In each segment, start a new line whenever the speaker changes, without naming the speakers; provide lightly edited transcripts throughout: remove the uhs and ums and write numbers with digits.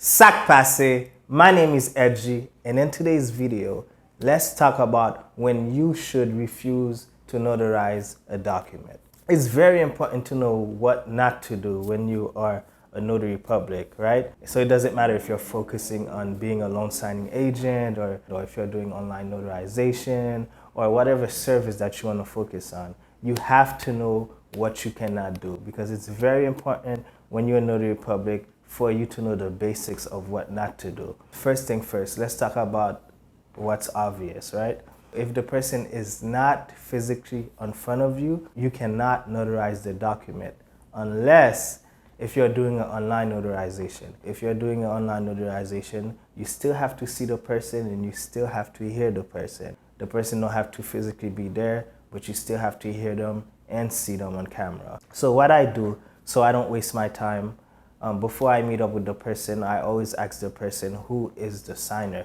Sac passe, my name is Edgy, and in today's video, let's talk about when you should refuse to notarize a document. It's very important to know what not to do when you are a notary public, right? So it doesn't matter if you're focusing on being a loan signing agent or if you're doing online notarization or whatever service that you want to focus on. You have to know what you cannot do because it's very important when you're a notary public for you to know the basics of what not to do. First thing first, let's talk about what's obvious, right? If the person is not physically in front of you, you cannot notarize the document unless if you're doing an online notarization. If you're doing an online notarization, you still have to see the person and you still have to hear the person. The person don't have to physically be there, but you still have to hear them and see them on camera. So what I do, so I don't waste my time, before I meet up with the person, I always ask the person who is the signer.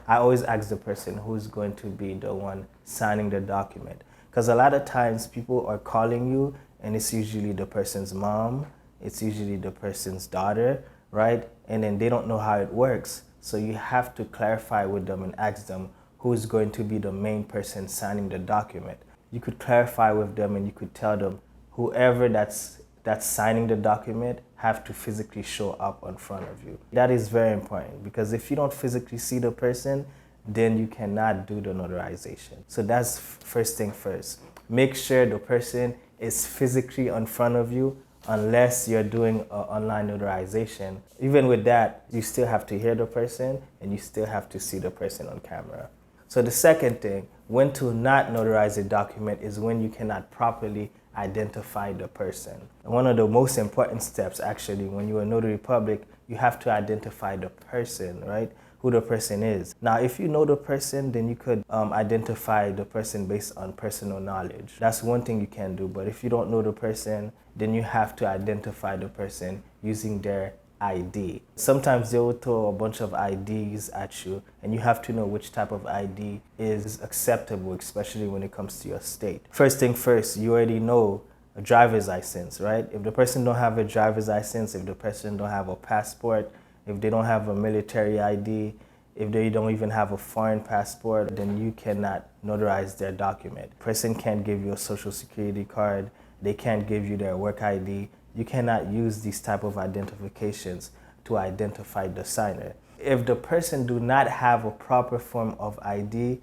I always ask the person who's going to be the one signing the document. Because a lot of times people are calling you and it's usually the person's mom, it's usually the person's daughter, right? And then they don't know how it works. So you have to clarify with them and ask them who's going to be the main person signing the document. You could clarify with them and you could tell them whoever that's signing the document have to physically show up in front of you. That is very important because if you don't physically see the person, then you cannot do the notarization. So that's first thing first. Make sure the person is physically in front of you unless you're doing an online notarization. Even with that, you still have to hear the person and you still have to see the person on camera. So the second thing, when to not notarize a document is when you cannot properly identify the person. And one of the most important steps actually when you're a notary public, you have to identify the person, right? Who the person is. Now, if you know the person, then you could identify the person based on personal knowledge. That's one thing you can do, but if you don't know the person, then you have to identify the person using their ID. Sometimes they will throw a bunch of IDs at you and you have to know which type of ID is acceptable, especially when it comes to your state. First thing first, you already know a driver's license, right? If the person don't have a driver's license, if the person don't have a passport, if they don't have a military ID, if they don't even have a foreign passport, then you cannot notarize their document. The person can't give you a social security card, they can't give you their work ID. You cannot use these type of identifications to identify the signer. If the person do not have a proper form of ID,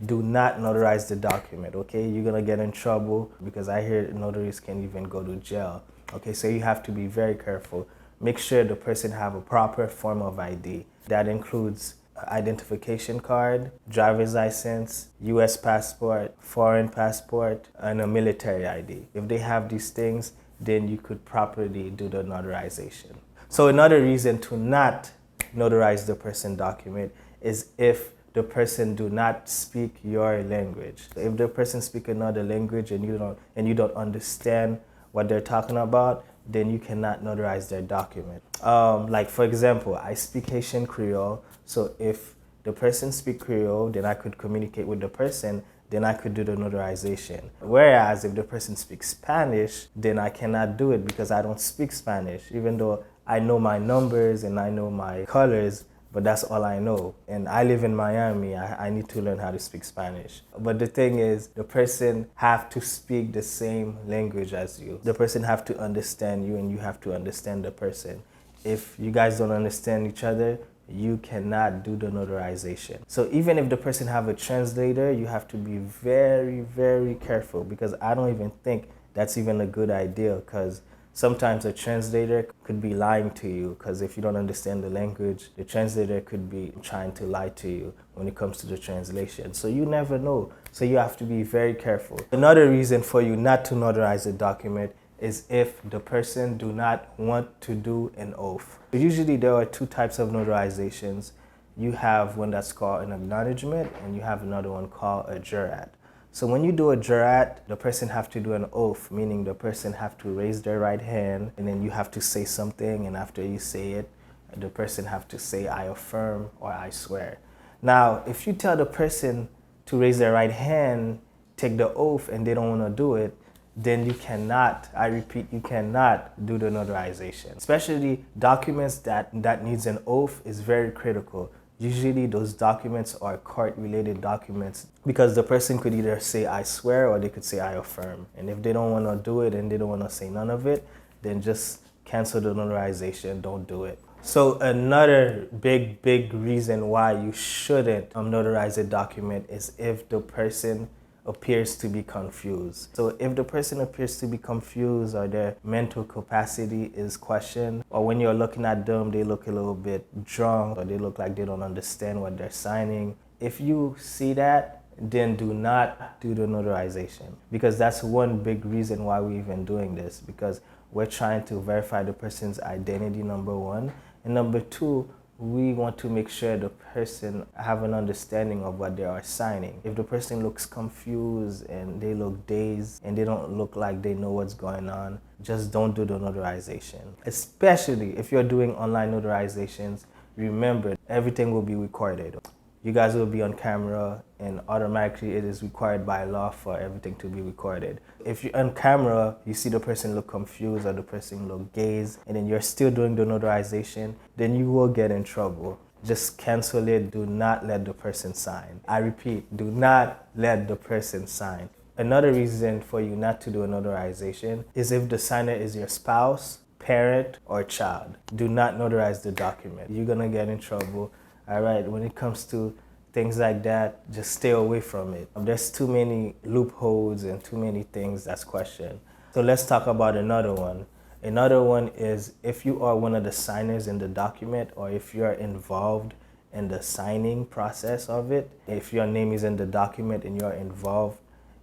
do not notarize the document, okay? You're gonna get in trouble because I hear notaries can even go to jail. Okay, so you have to be very careful. Make sure the person have a proper form of ID. That includes identification card, driver's license, US passport, foreign passport, and a military ID. If they have these things, then you could properly do the notarization. So another reason to not notarize the person document is if the person do not speak your language. If the person speak another language and you don't understand what they're talking about, then you cannot notarize their document. Like for example, I speak Haitian Creole, so if the person speak Creole, then I could communicate with the person, then I could do the notarization. Whereas if the person speaks Spanish, then I cannot do it because I don't speak Spanish, even though I know my numbers and I know my colors, but that's all I know. And I live in Miami, I need to learn how to speak Spanish. But the thing is, the person have to speak the same language as you. The person have to understand you and you have to understand the person. If you guys don't understand each other, you cannot do the notarization. So even if the person have a translator, you have to be very, very careful because I don't even think that's even a good idea because sometimes a translator could be lying to you because if you don't understand the language, the translator could be trying to lie to you when it comes to the translation. So you never know. So you have to be very careful. Another reason for you not to notarize a document is if the person do not want to do an oath. Usually there are two types of notarizations. You have one that's called an acknowledgement and you have another one called a jurat. So when you do a jurat, the person have to do an oath, meaning the person have to raise their right hand and then you have to say something, and after you say it, the person have to say I affirm or I swear. Now, if you tell the person to raise their right hand, take the oath, and they don't want to do it, then you cannot, I repeat, you cannot do the notarization. Especially documents that needs an oath is very critical. Usually those documents are court-related documents because the person could either say I swear or they could say I affirm. And if they don't want to do it and they don't want to say none of it, then just cancel the notarization, don't do it. So another big reason why you shouldn't notarize a document is if the person appears to be confused. So if the person appears to be confused or their mental capacity is questioned, or when you're looking at them, they look a little bit drunk or they look like they don't understand what they're signing. If you see that, then do not do the notarization, because that's one big reason why we're even doing this, because we're trying to verify the person's identity, number one, and number two, we want to make sure the person have an understanding of what they are signing. If the person looks confused and they look dazed and they don't look like they know what's going on, just don't do the notarization. Especially if you're doing online notarizations, remember everything will be recorded. You guys will be on camera, and automatically it is required by law for everything to be recorded. If you're on camera, you see the person look confused or the person look dazed, and then you're still doing the notarization, then you will get in trouble. Just cancel it. Do not let the person sign. I repeat, do not let the person sign. Another reason for you not to do a notarization is if the signer is your spouse, parent, or child. Do not notarize the document. You're gonna get in trouble. All right, when it comes to things like that, just stay away from it. There's too many loopholes and too many things that's questioned. So let's talk about another one. Another one is if you are one of the signers in the document, or if you're involved in the signing process of it, if your name is in the document and you're involved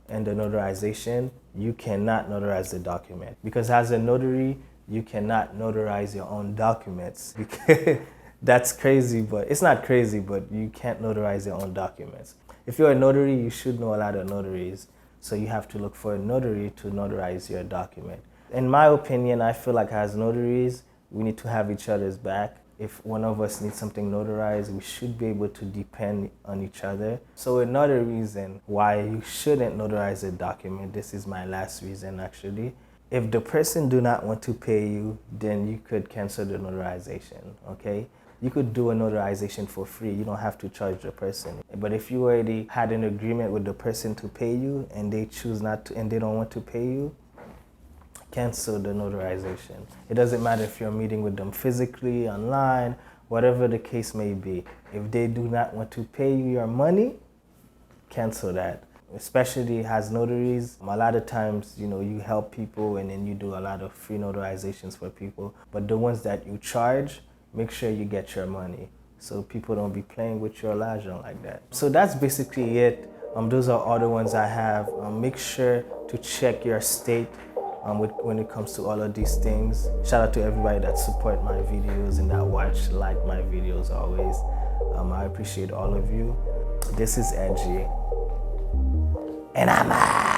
in the notarization, you cannot notarize the document. Because as a notary, you cannot notarize your own documents. That's crazy, but it's not crazy, but you can't notarize your own documents. If you're a notary, you should know a lot of notaries. So you have to look for a notary to notarize your document. In my opinion, I feel like as notaries, we need to have each other's back. If one of us needs something notarized, we should be able to depend on each other. So another reason why you shouldn't notarize a document, this is my last reason actually. If the person do not want to pay you, then you could cancel the notarization, okay? You could do a notarization for free. You don't have to charge the person. But if you already had an agreement with the person to pay you and they choose not to, and they don't want to pay you, cancel the notarization. It doesn't matter if you're meeting with them physically, online, whatever the case may be. If they do not want to pay you your money, cancel that. Especially as notaries, a lot of times, you help people and then you do a lot of free notarizations for people. But the ones that you charge, make sure you get your money so people don't be playing with your l'argent like that. So that's basically it. Those are all the ones I have. Make sure to check your state when it comes to all of these things. Shout out to everybody that support my videos and that like my videos always. I appreciate all of you. This is Edgy, and I'm out.